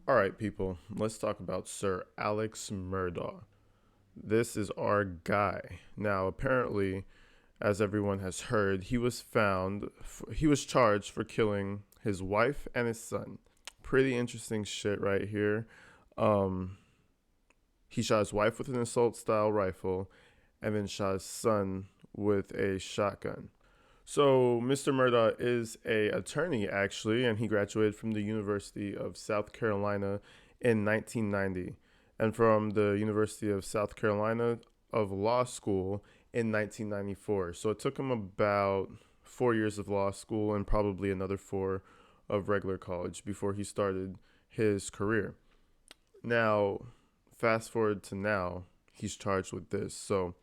All right, people, let's talk about Sir Alex Murdaugh. This is our guy. Now, apparently, as everyone has heard, he was charged for killing his wife and his son. Pretty interesting shit right here. Um, he shot his wife with an assault style rifle and then shot his son with a shotgun. So Mr. Murdaugh is a attorney actually, and he graduated from the University of South Carolina in 1990, and from the University of South Carolina of Law School in 1994. So it took him about 4 years of law school and probably another four of regular college before he started his career. Now, fast forward to now, he's charged with this. So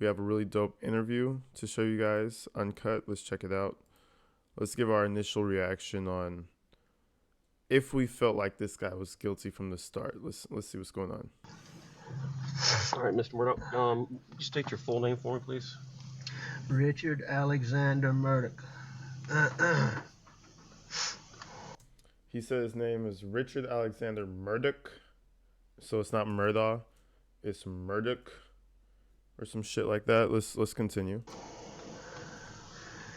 we have a really dope interview to show you guys, uncut. Let's check it out. Let's give our initial reaction on if we felt like this guy was guilty from the start. Let's see what's going on. All right, Mr. Murdaugh, state your full name for me, please. Richard Alexander Murdaugh. He said his name is Richard Alexander Murdaugh, so it's not Murdaugh, it's Murdaugh or some shit like that. Let's continue.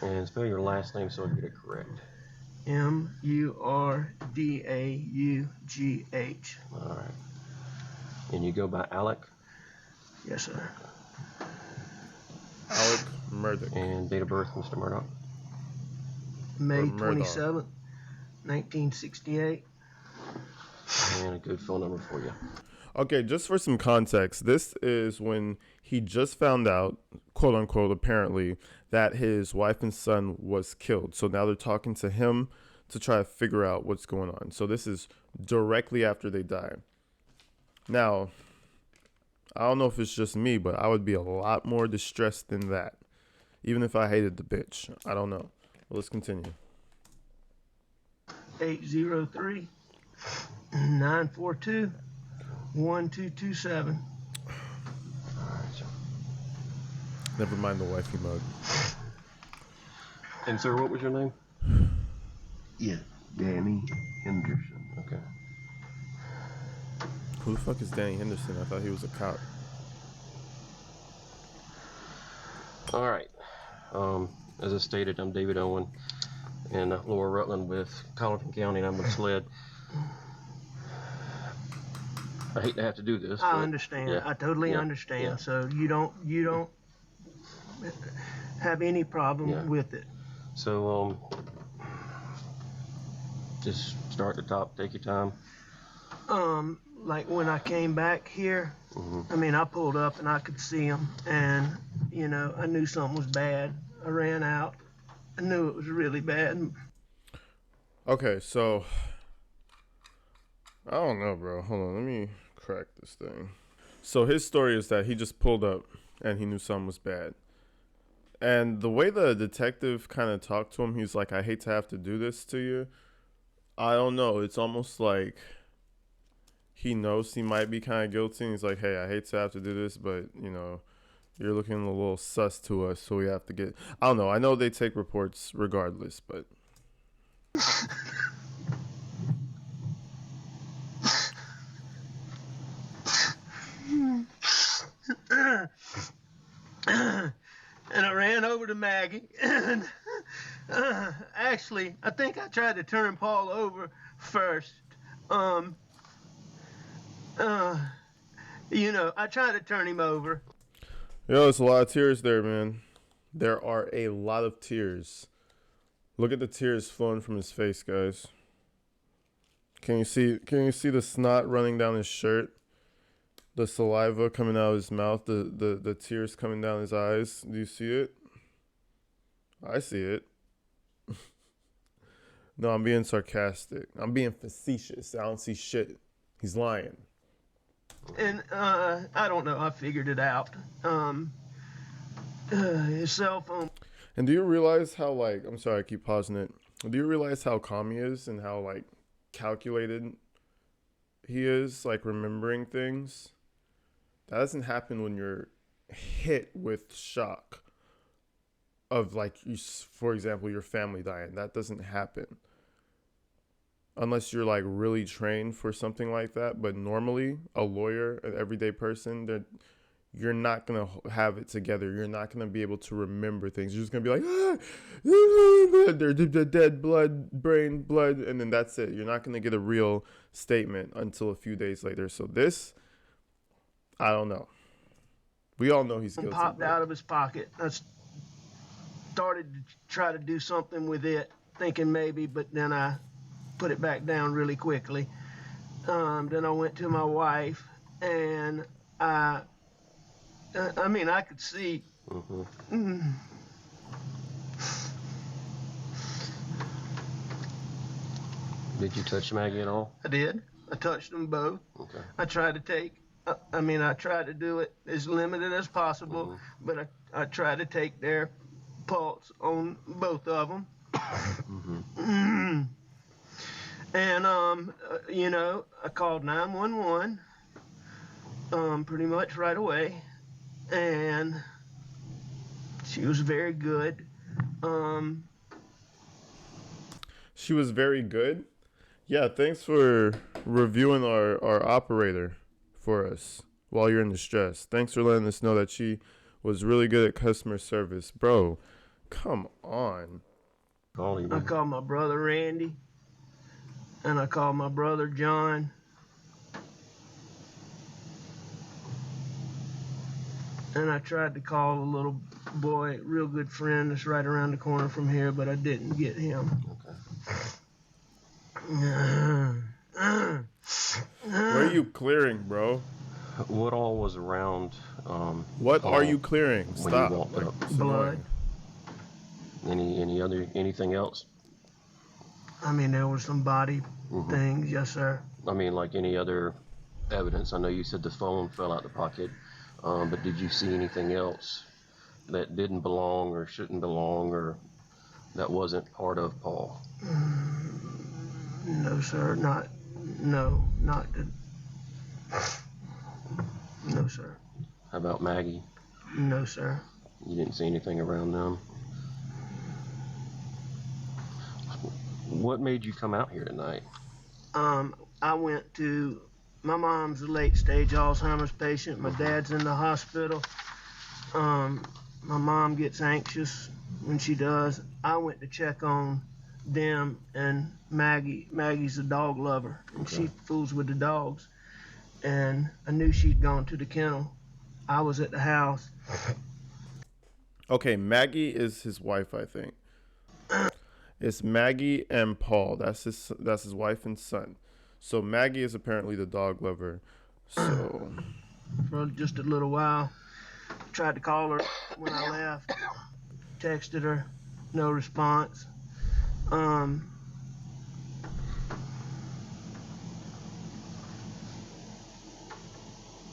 And spell your last name so I get it correct. Murdaugh. All right. And you go by Alec? Yes, sir. Alec Murdaugh. And date of birth, Mr. Murdaugh? May Murdaugh. 27th, 1968. And a good phone number for you. Okay, just for some context, this is when he just found out, quote unquote, apparently, that his wife and son was killed. So now they're talking to him to try to figure out what's going on. So this is directly after they die. Now, I don't know if it's just me, but I would be a lot more distressed than that, even if I hated the bitch. I don't know. Well, let's continue. 803-942-1227. Never mind the wifey mode. And sir, what was your name? Yeah, Danny Henderson. Okay. Who the fuck is Danny Henderson? I thought he was a cop. All right. As I stated, I'm David Owen in Lower Rutland with Colleton County, and I'm with SLED. I hate to have to do this. I but, understand. yeah. I totally Yeah. understand. Yeah. So you don't have any problem Yeah. with it. So, just start at the top, take your time. Like when I came back here, I mean, I pulled up and I could see him, and I knew something was bad. I ran out. I knew it was really bad. Okay, so I don't know, bro. Hold on, let me crack this thing. So his story is that he just pulled up and he knew something was bad. And the way the detective kind of talked to him, he's like, I hate to have to do this to you. I don't know. It's almost like he knows he might be kind of guilty. And he's like, hey, I hate to have to do this, but, you're looking a little sus to us, so we have to get... I don't know. I know they take reports regardless, but... And I ran over to Maggie, and actually, I think I tried to turn Paul over first. I tried to turn him over. Yo, there's a lot of tears there, man. There are a lot of tears. Look at the tears flowing from his face, guys. Can you see the snot running down his shirt? The saliva coming out of his mouth, the tears coming down his eyes. Do you see it? I see it. No, I'm being sarcastic. I'm being facetious. I don't see shit. He's lying. And I don't know. I figured it out. His cell phone. And do you realize how, I'm sorry, I keep pausing it. Do you realize how calm he is and how, calculated he is, remembering things? That doesn't happen when you're hit with shock of, for example, your family dying. That doesn't happen. unless you're like really trained for something like that. But normally, a lawyer, an everyday person, that you're not gonna have it together. You're not gonna be able to remember things. You're just gonna be like, they're dead, blood, brain, blood, and then that's it. You're not gonna get a real statement until a few days later. So this, I don't know. We all know he's guilty. Popped out of his pocket. I started to try to do something with it, thinking maybe, but then I put it back down really quickly. Then I went to my wife, and I could see. Did you touch Maggie at all? I did. I touched them both. Okay. I tried to take. I tried to do it as limited as possible, but I tried to take their pulse on both of them. And I called 911 pretty much right away, and she was very good. She was very good. Yeah, thanks for reviewing our operator for us while you're in distress. Thanks for letting us know that she was really good at customer service. Bro, come on. I called my brother Randy, and I called my brother John. And I tried to call a little boy, real good friend that's right around the corner from here, but I didn't get him. Where are you clearing, bro? What all was around? What Paul are you clearing? when Stop. you walked up? Blood. Anything else? There were some body things, yes, sir. Like any other evidence? I know you said the phone fell out the pocket, but did you see anything else that didn't belong or shouldn't belong or that wasn't part of Paul? No, sir. Not good. No, sir. How about Maggie? No, sir. You didn't see anything around them? What made you come out here tonight? I went to, my mom's a late stage Alzheimer's patient. My dad's in the hospital. My mom gets anxious when she does. I went to check on them and Maggie. Maggie's a dog lover, and she fools with the dogs. And I knew she'd gone to the kennel. I was at the house. Okay, Maggie is his wife, I think. It's Maggie and Paul. That's his wife and son. So Maggie is apparently the dog lover. So For just a little while. Tried to call her when I left. Texted her. No response.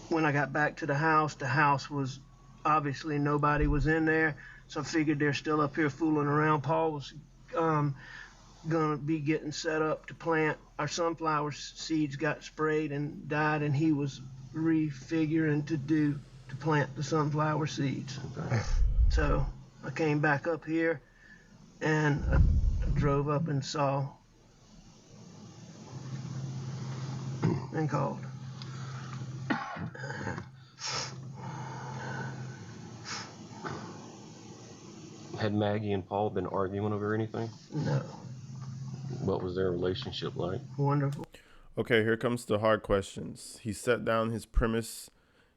When I got back to the house was obviously nobody was in there. So I figured they're still up here fooling around. Paul was gonna be getting set up to plant. Our sunflower seeds got sprayed and died, and he was refiguring to plant the sunflower seeds. So I came back up here, and I drove up and saw and called. Had Maggie and Paul been arguing over anything? No. What was their relationship like? Wonderful. okay, here comes the hard questions. He set down his premise.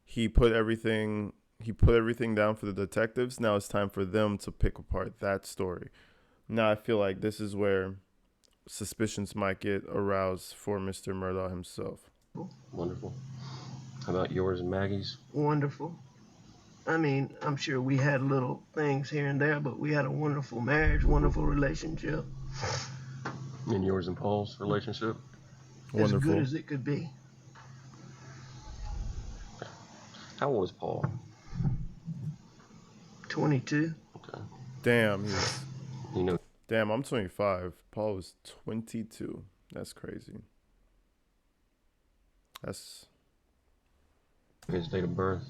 He put everything down for the detectives. Now it's time for them to pick apart that story. Now I feel like this is where suspicions might get aroused for Mr. Murdaugh himself. Wonderful. How about yours and Maggie's? Wonderful. I'm sure we had little things here and there, but we had a wonderful marriage, wonderful relationship. And yours and Paul's relationship? Wonderful. As good as it could be. How old is Paul? 22. Okay. Damn, Damn, I'm 25. Paul was 22. That's crazy. That's his date of birth.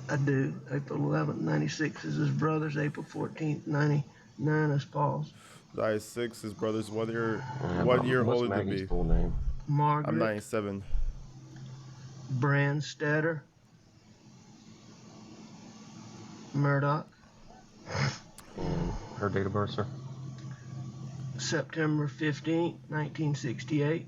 I do. April 11th, 96 is his brother's. April 14th, 99 is Paul's. Died 6. His brother's Yeah, 1 year what's older than Maggie's me. full name? I'm Margaret 97. Brandstetter Murdaugh, And her date of birth, sir? September 15th, 1968.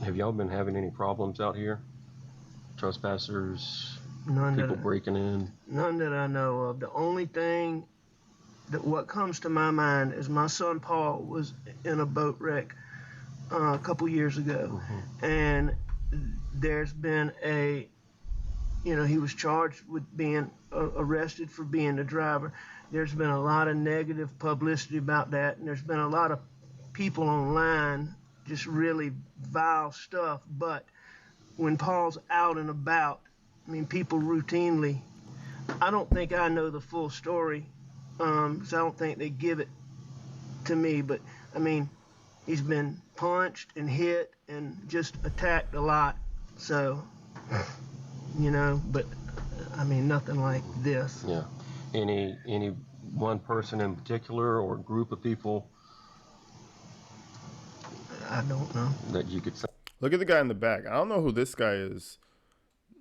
Have y'all been having any problems out here? Trespassers, None people that, breaking in? none that I know of. The only thing that what comes to my mind is my son Paul was in a boat wreck a couple years ago, and there's been he was charged with being arrested for being the driver. There's been a lot of negative publicity about that, and there's been a lot of people online just really vile stuff. But when Paul's out and about, I mean, people routinely, I don't think I know the full story, so I don't think they give it to me, but I mean, he's been punched and hit and just attacked a lot. So, but I mean, nothing like this. Yeah. Any one person in particular or group of people I don't know. that you could Look at the guy in the back. I don't know who this guy is.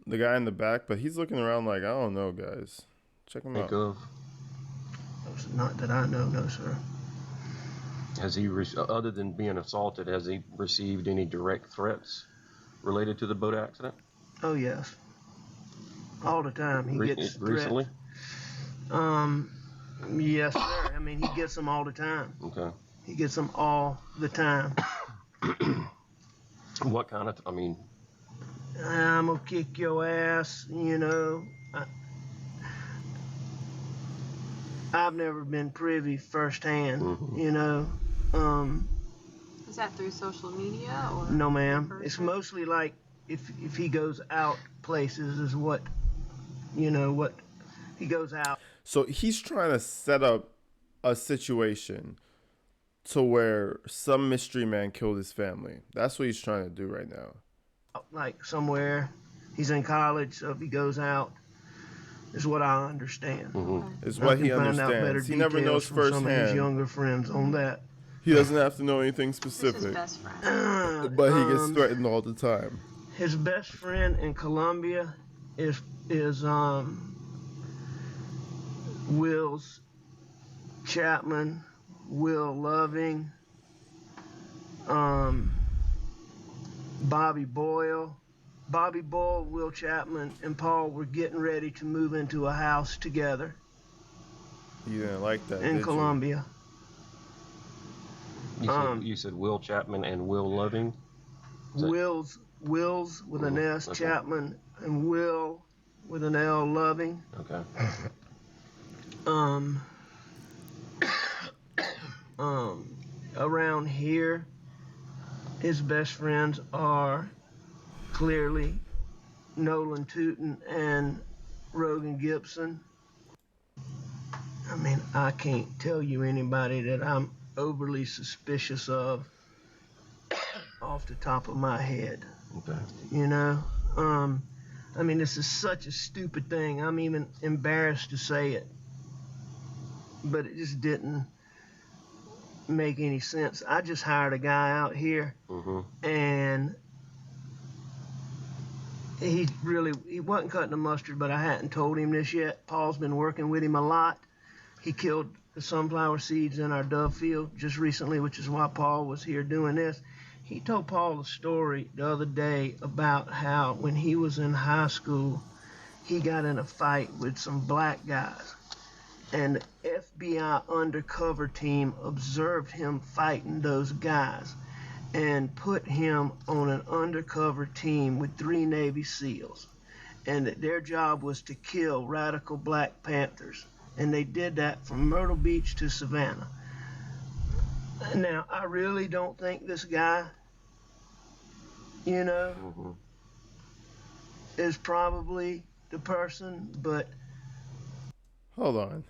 The guy in the back, but he's looking around like, I don't know, guys. Check him think out. of? Not that I know, no, sir. Has he, other than being assaulted, has he received any direct threats related to the boat accident? Oh, yes. All the time. He gets recently? Threats. Yes, sir. I mean, he gets them all the time. Okay. He gets them all the time. What kind of? I mean, I'm gonna kick your ass. I've never been privy firsthand. Is that through social media or? No, ma'am. person? It's mostly like if he goes out places is what he goes out. So he's trying to set up a situation to where some mystery man killed his family. That's what he's trying to do right now. Like somewhere. He's in college, so if he goes out, is what I understand. It's I what can he find out better understands. He never details knows from some of his firsthand. younger friends on that. He doesn't have to know anything Who's his specific, best friend? but he gets threatened all the time. His best friend in Colombia is Will's Chapman, Will Loving, Bobby Boyle. Bobby Boyle, Will Chapman, and Paul were getting ready to move into a house together You didn't like that, in did Colombia. you said Will Chapman and Will Loving. Will's with an S, okay. Chapman, and Will with an L, Loving. Okay. Around here, his best friends are clearly Nolan Tootin and Rogan Gibson. I mean, I can't tell you anybody that I'm overly suspicious of off the top of my head. Okay. I mean, this is such a stupid thing. I'm even embarrassed to say it, but it just didn't make any sense. I just hired a guy out here, and he wasn't cutting the mustard, but I hadn't told him this yet. Paul's been working with him a lot. He killed the sunflower seeds in our dove field just recently, which is why Paul was here doing this. He told Paul a story the other day about how when he was in high school, he got in a fight with some black guys. And the FBI undercover team observed him fighting those guys and put him on an undercover team with 3 Navy SEALs. And that their job was to kill radical Black Panthers. And they did that from Myrtle Beach to Savannah. Now, I really don't think this guy, is probably the person, but... Hold on.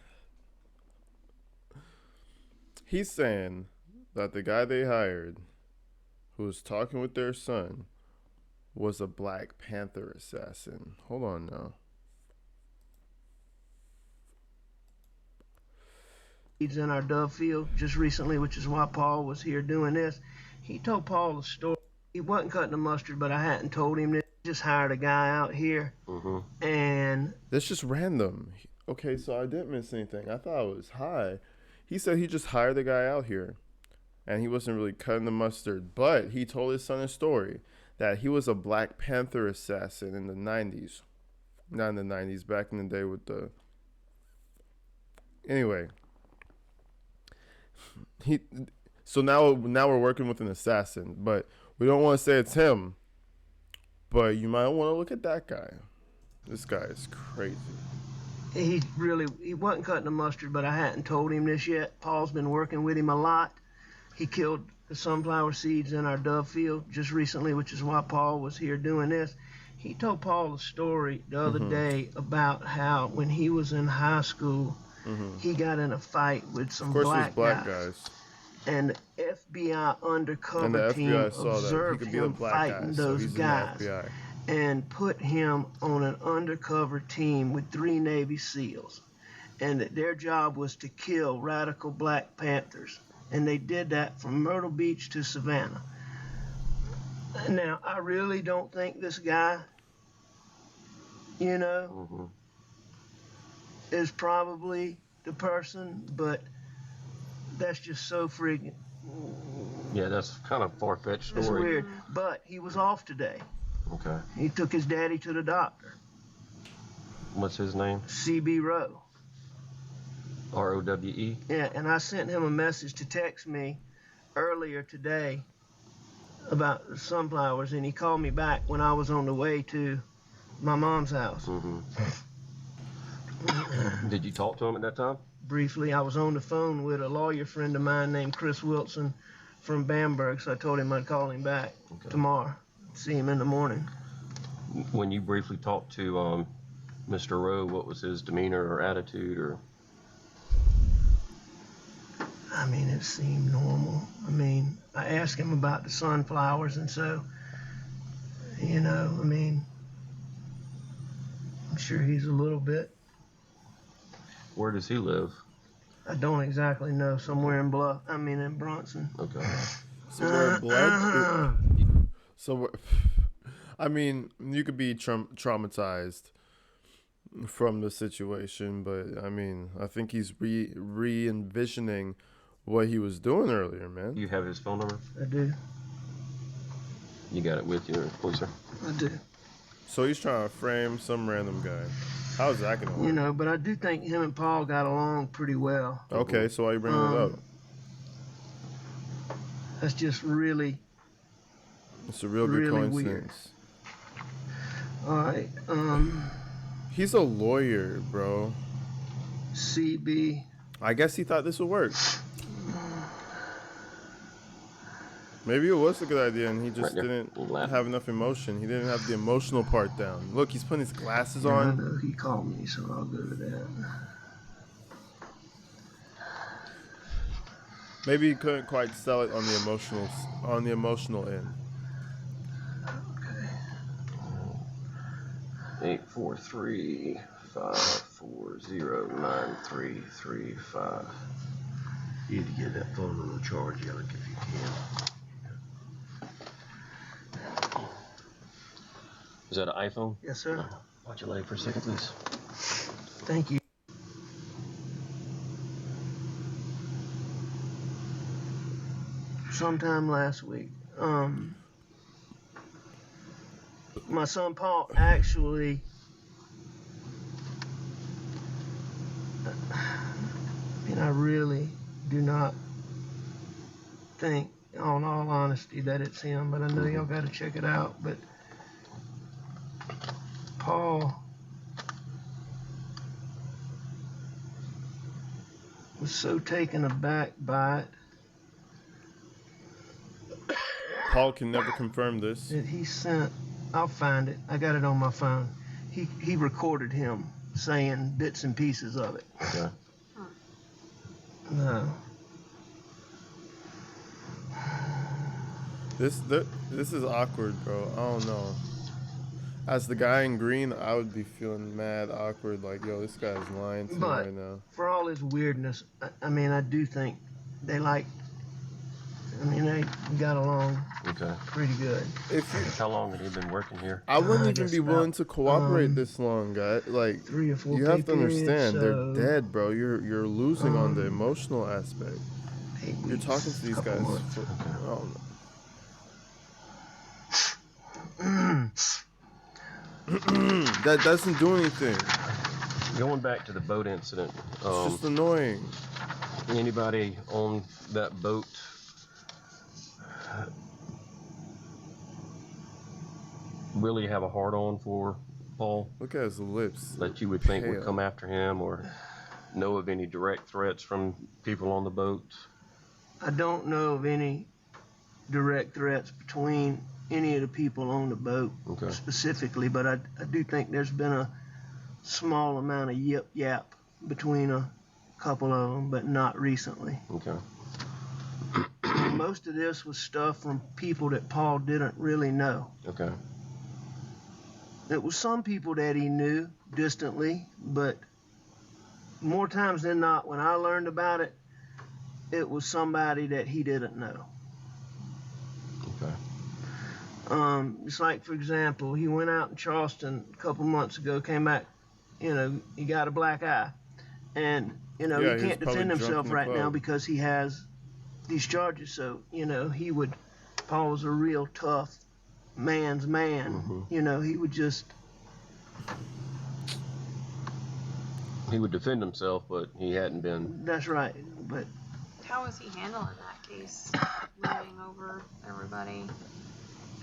He's saying that the guy they hired, who was talking with their son, was a Black Panther assassin. Hold on now. He's in our dove field just recently, which is why Paul was here doing this. He told Paul the story. He wasn't cutting the mustard, but I hadn't told him this. Just hired a guy out here, and That's just random. Okay, so I didn't miss anything. I thought it was high. He said he just hired a guy out here, and he wasn't really cutting the mustard. But he told his son a story that he was a Black Panther assassin in the 90s. Not in the 90s, back in the day with the... Anyway. So now we're working with an assassin, but we don't want to say it's him. But you might want to look at that guy. This guy is crazy. he wasn't cutting the mustard, but I hadn't told him this yet. Paul's been working with him a lot. He killed the sunflower seeds in our dove field just recently, which is why Paul was here doing this. He told Paul a story the other day about how when he was in high school, he got in a fight with some black guys. And the FBI undercover team observed him fighting those guys and put him on an undercover team with 3 Navy SEALs. And that their job was to kill radical Black Panthers. And they did that from Myrtle Beach to Savannah. Now, I really don't think this guy, is probably the person, but that's just so freaking... Yeah, that's kind of far-fetched story. It's weird, but he was off today. Okay. He took his daddy to the doctor. What's his name? C.B. Rowe. R-O-W-E? Yeah, and I sent him a message to text me earlier today about the sunflowers, and he called me back when I was on the way to my mom's house. Did you talk to him at that time? Briefly, I was on the phone with a lawyer friend of mine named Chris Wilson from Bamberg, so I told him I'd call him back tomorrow, see him in the morning. When you briefly talked to Mr. Rowe, what was his demeanor or attitude? Or? I mean, it seemed normal. I mean, I asked him about the sunflowers, and so, I'm sure he's a little bit. Where does he live? I don't exactly know. Somewhere in Bronson. Okay. Somewhere in Blood. So, I mean, you could be traumatized from the situation, but I mean, I think he's re-envisioning what he was doing earlier, man. You have his phone number? I do. You got it with you, please, sir? I do. So he's trying to frame some random guy. How's that going to work? But I do think him and Paul got along pretty well. Okay, so why are you bringing it up? That's just really... It's a real good really coincidence. Weird. All right. He's a lawyer, bro. CB. I guess he thought this would work. Maybe it was a good idea, and he just didn't have enough emotion. He didn't have the emotional part down. Look, he's putting his glasses on. I know he called me, so I'll go to that. Maybe he couldn't quite sell it on the emotional end. Okay. 843-540-9335. You need to get that phone on the charge, Alec, if you can. Is that an iPhone? Yes, sir. Watch your leg for a second, please. Thank you. Sometime last week, my son Paul actually, I really do not think, in all honesty, that it's him, but I know y'all got to check it out. But Paul was so taken aback by it. Paul can never confirm this. That he sent, I'll find it. I got it on my phone. He recorded him saying bits and pieces of it. Okay. No. This is awkward, bro. I don't know. As the guy in green, I would be feeling mad awkward. Like, yo, this guy's lying to me But right now. for all his weirdness, I mean, I do think they they got along Okay. pretty good. How long had he been working here? I wouldn't I even guess be willing about, to cooperate this long, guy. Like, 3 or 4 you pay have to periods, understand, so they're dead, bro. You're losing on the emotional aspect. 8 You're weeks, talking to these couple guys. months. That doesn't do anything. Going back to the boat incident, It's just annoying. anybody on that boat really have a hard on for Paul Look at his lips. that you would think would Pale. come after him, or know of any direct threats from people on the boat? I don't know of any direct threats between any of the people on the boat Okay. specifically, but I do think there's been a small amount of yip yap between a couple of them, but not recently. Okay. Most of this was stuff from people that Paul didn't really know. Okay. It was some people that he knew distantly, but more times than not, when I learned about it, it was somebody that he didn't know. Okay. It's like, for example, he went out in Charleston a couple months ago, came back, he got a black eye. And, Yeah, he he was can't probably defend drunk himself in the right now club. because he has these charges. So, Paul was a real tough man's man. He would just, He would defend himself, but he hadn't been. that's right. But How was he handling that case? Moving over everybody.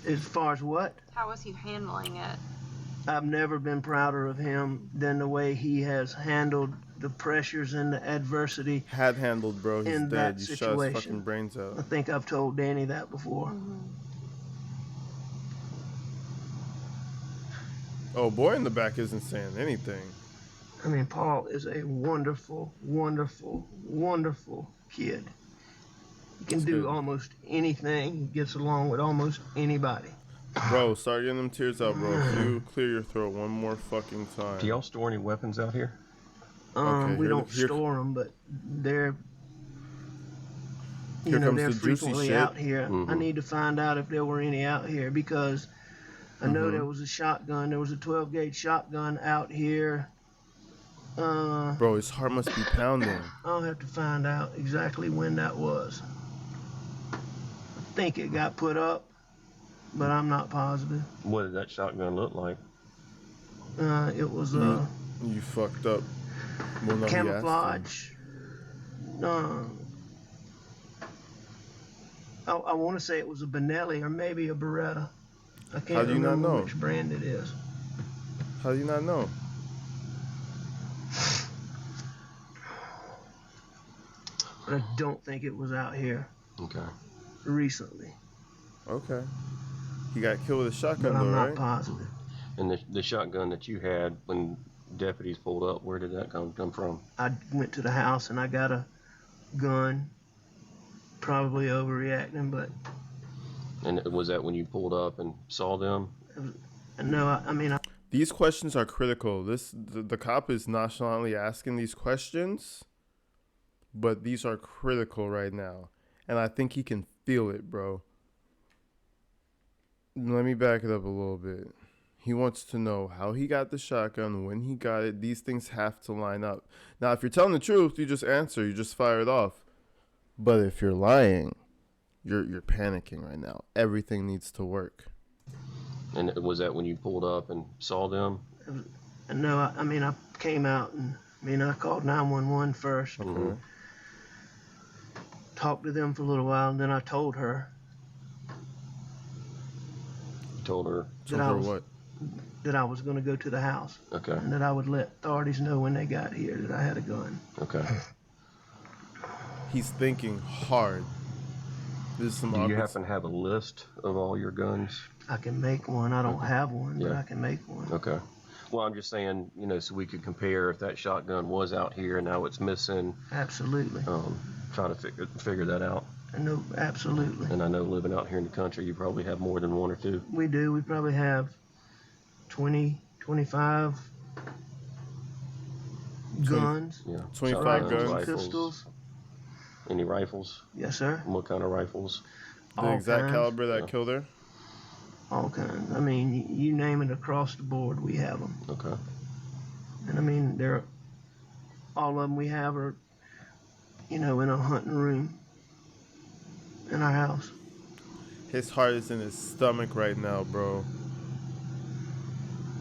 as far as what? How was he handling it? I've never been prouder of him than the way he has handled the pressures and the adversity. Had handled, bro. He's In dead. that You shot his situation. fucking brains out. I think I've told Danny that before. Oh, boy in the back isn't saying anything. I mean, Paul is a wonderful, wonderful, wonderful kid. He can That's do good. almost anything. He gets along with almost anybody. Bro, start getting them tears out, bro. If you clear your throat one more fucking time. Do y'all store any weapons out here? Okay, We here- don't here- store them, but they're Here comes they're the juicy frequently shit. out here. Mhm. I need to find out if there were any out here because I know there was a shotgun. There was a 12 gauge shotgun out here. Bro, his heart must be pounding. I'll have to find out exactly when that was. I think it got put up, but I'm not positive. What did that shotgun look like? It was You fucked up. Well, no, he asked him. camouflage. I want to say it was a Benelli or maybe a Beretta. I How can't do you not remember know? which brand it is. How do you not know? But I don't think it was out here Okay. recently. Okay. He got killed with a But shotgun, I'm though, not right? positive. And the shotgun that you had when deputies pulled up, where did that come from? I went to the house and I got a gun. Probably overreacting, but And was that when you pulled up and saw them? no, I mean, These questions are critical. The cop is nonchalantly asking these questions, but these are critical right now. And I think he can feel it, bro. Let me back it up a little bit. He wants to know how he got the shotgun, when he got it. These things have to line up. Now, if you're telling the truth, you just answer. You just fire it off. But if you're lying, you're panicking right now. Everything needs to work. And was that when you pulled up and saw them? no, I mean, I came out and I called 911 first. Okay. Talked to them for a little while, and then I told her You told her. So That I for was- what? that I was going to go to the house Okay. and that I would let authorities know when they got here that I had a gun. Okay. He's thinking hard. This is some Do you awkward happen to have a list of all your guns? I can make one. I don't have one, but Yeah. I can make one. Okay. Well, I'm just saying, so we could compare if that shotgun was out here and now it's missing. Absolutely. Try to figure that out. I know, absolutely. And I know living out here in the country, you probably have more than one or two. We do. We probably have 20, 25 guns, 25 rifles, guns. and pistols. Any rifles? Yes, sir. What kind of rifles? The All exact kinds. caliber that Yeah. killed her? All kinds. I mean, you name it across the board, we have them. Okay. And I mean, all of them we have are, in a hunting room in our house. His heart is in his stomach right now, bro.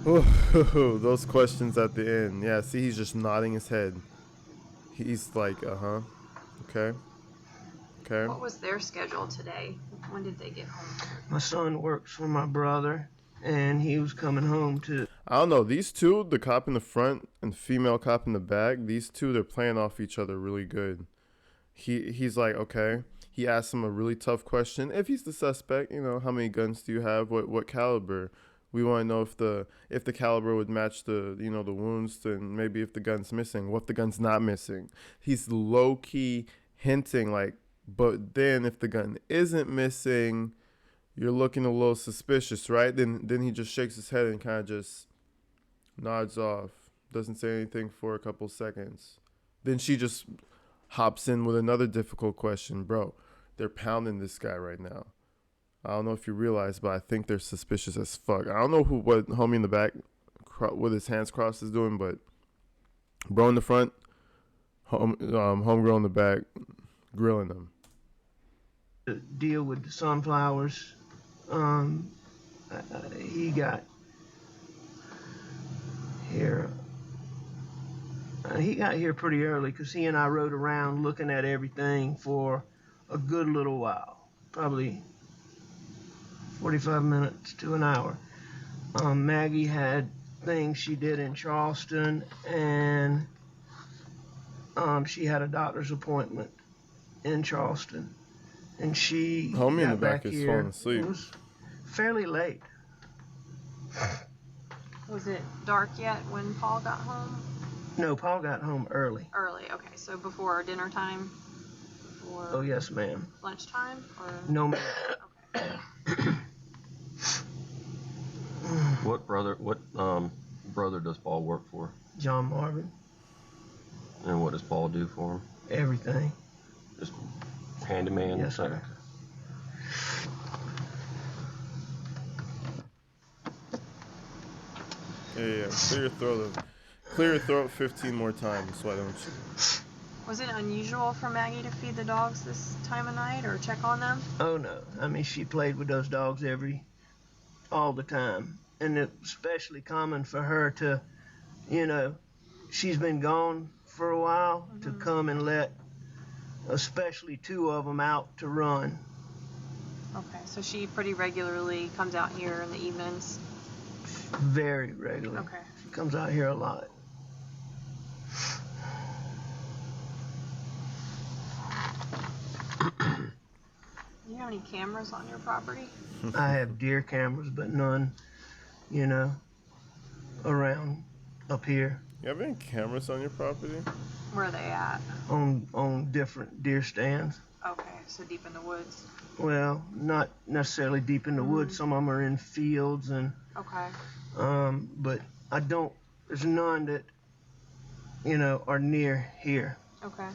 Ooh, those questions at the end. Yeah, see, he's just nodding his head. He's like, okay. Okay. What was their schedule today? When did they get home? My son works for my brother, and he was coming home to. I don't know. These two, the cop in the front and the female cop in the back, these two, they're playing off each other really good. He's like, okay. He asks him a really tough question. If he's the suspect, how many guns do you have? What caliber? We want to know if the caliber would match the the wounds, and maybe if the gun's missing. What if the gun's not missing? He's low key hinting like, but then if the gun isn't missing, you're looking a little suspicious, right? Then he just shakes his head and kind of just nods off, doesn't say anything for a couple seconds. Then she just hops in with another difficult question. Bro, they're pounding this guy right now. I don't know if you realize, but I think they're suspicious as fuck. I don't know what homie in the back with his hands crossed is doing, but bro in the front, homegirl in the back, grilling them. Deal with the sunflowers. He got here. He got here pretty early because he and I rode around looking at everything for a good little while, probably 45 minutes to an hour. Maggie had things she did in Charleston, and she had a doctor's appointment in Charleston, and she Homie in got the back back is here. falling asleep. It was fairly late. Was it dark yet when Paul got home? No, Paul got home early. Early, okay. So before dinner time? Before Oh yes, ma'am. lunchtime? Or No, ma'am. okay. What brother does Paul work for? John Marvin, And what does Paul do for him? everything. Just handyman? Yes, sir. Yeah. Clear your throat 15 more times. Why don't you? Was it unusual for Maggie to feed the dogs this time of night or check on them? Oh no, I mean she played with those dogs all the time, and it's especially common for her to, she's been gone for a while, to come and let, especially two of them out to run. Okay, so she pretty regularly comes out here in the evenings. Very regularly. Okay. She comes out here a lot. Do you have any cameras on your property? I have deer cameras, but none, around up here You have any cameras on your property? Where are they at? on different deer stands. Okay, so deep in the woods. Well, not necessarily deep in the woods. Some of them are in fields, and Okay. but there's none that are near here. Okay.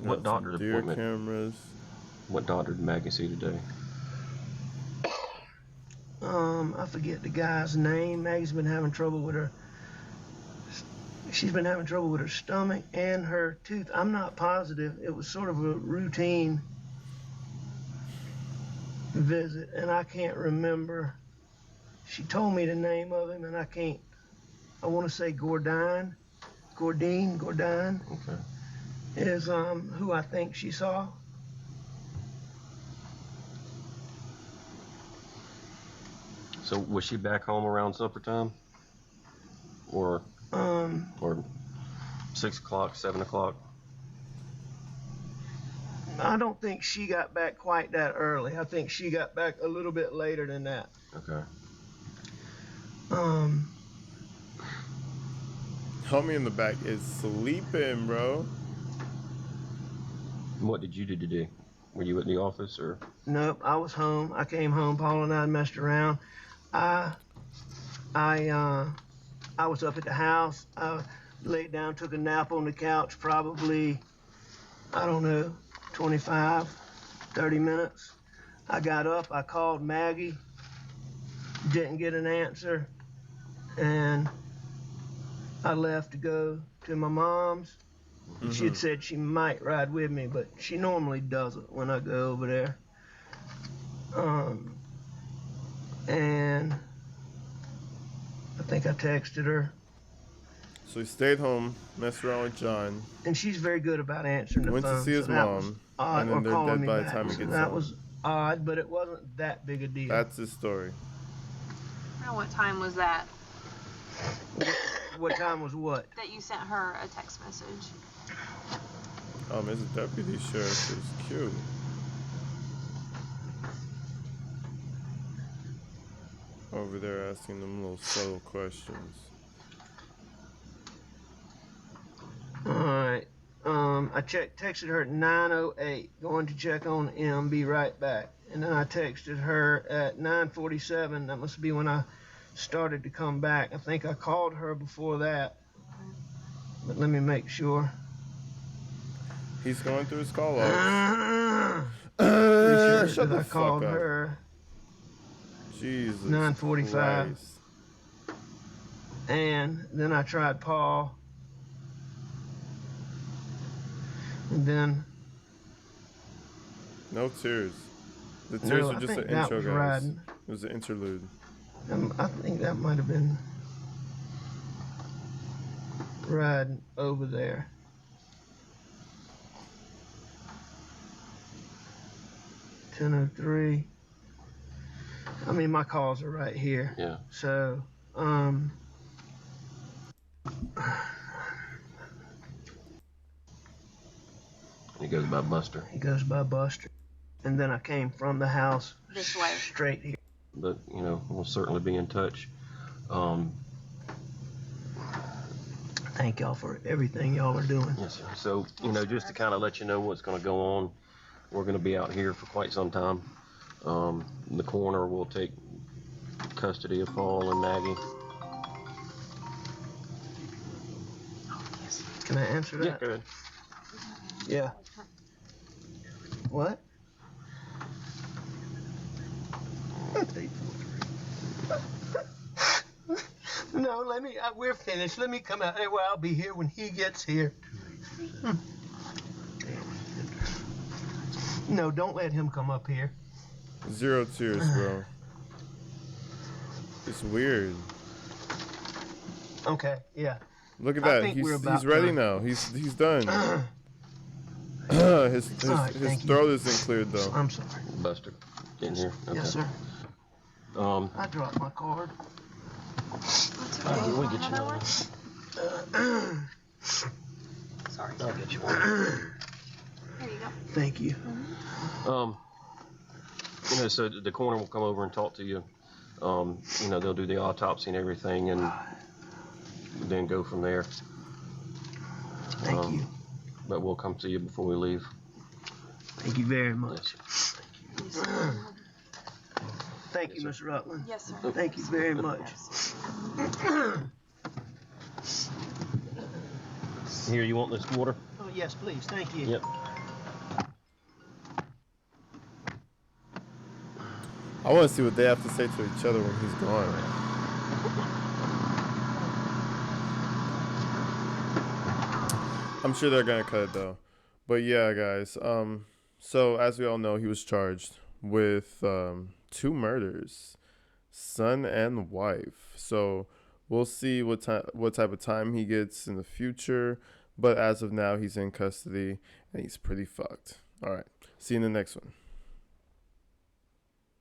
What doctor's Deer appointment? cameras. What doctor did Maggie see today? I forget the guy's name. Maggie's been having trouble with her. She's been having trouble with her stomach and her tooth. I'm not positive. It was sort of a routine visit, and I can't remember. She told me the name of him, and I can't. I want to say Gordine Okay. is who I think she saw. So was she back home around supper time? Or 6 o'clock, 7 o'clock? I don't think she got back quite that early. I think she got back a little bit later than that. Okay. Homie in the back is sleeping, bro. What did you do today? Were you at the office or? Nope, I was home. I came home. Paul and I messed around. I I was up at the house. I laid down, took a nap on the couch, probably, I don't know, 25, 30 minutes. I got up, I called Maggie, didn't get an answer, and I left to go to my mom's. She had said she might ride with me, but she normally doesn't when I go over there. And I think I texted her, So he stayed home, messed around with John, and she's very good about answering the went phone. to see his so that was mom, odd, and then or they're calling dead me by the back. time he So gets that home. was odd, but it wasn't that big a deal. That's his story. Now, what time was that? What time was what? That you sent her a text message. His deputy sheriff is cute. Over there asking them little subtle questions. All right. I texted her at 9:08, going to check on M, be right back. And then I texted her at 9:47. That must be when I started to come back. I think I called her before that. But let me make sure. He's going through his call logs. Pretty sure Shut that the I fuck called up. her Jesus 9:45. Christ. And then I tried Paul. And then No tears. The tears no, were I just think an that intro, was guys. riding. It was an interlude. I think that might have been riding over there. $10:03. I mean, my calls are right here. Yeah. So, He goes by Buster. he goes by Buster. And then I came from the house This way. straight here. But, we'll certainly be in touch. Thank y'all for everything y'all are doing. Yes, sir. So, just to kind of let you know what's going to go on, we're going to be out here for quite some time. The coroner will take custody of Paul and Maggie. Can I answer that? Yeah, go ahead. Yeah. What? No, we're finished. Let me come out. Well, I'll be here when he gets here. No, don't let him come up here. 0 tears, bro. It's weird. Okay, yeah. Look at I that. think we're He's about ready done. now. He's done. his Alright, thank you. throat isn't cleared though. I'm sorry. Buster, get in here. Okay. Yes, sir. Um, I dropped my card. That's all right, okay. we'll get you Another another one? Sorry. I'll get you one. There you go. Thank you. So the coroner will come over and talk to you. They'll do the autopsy and everything, and then go from there. Thank you. But we'll come see you before we leave. Thank you very much. Yes. Thank you, Miss Rutland. Yes, sir. Thank you very much. Here, you want this water? Oh, yes, please. Thank you. Yep. I want to see what they have to say to each other when he's gone. I'm sure they're gonna cut it though. But yeah, guys. So as we all know, he was charged with 2 murders, son and wife. So we'll see what type of time he gets in the future. But as of now, he's in custody and he's pretty fucked. All right. See you in the next one.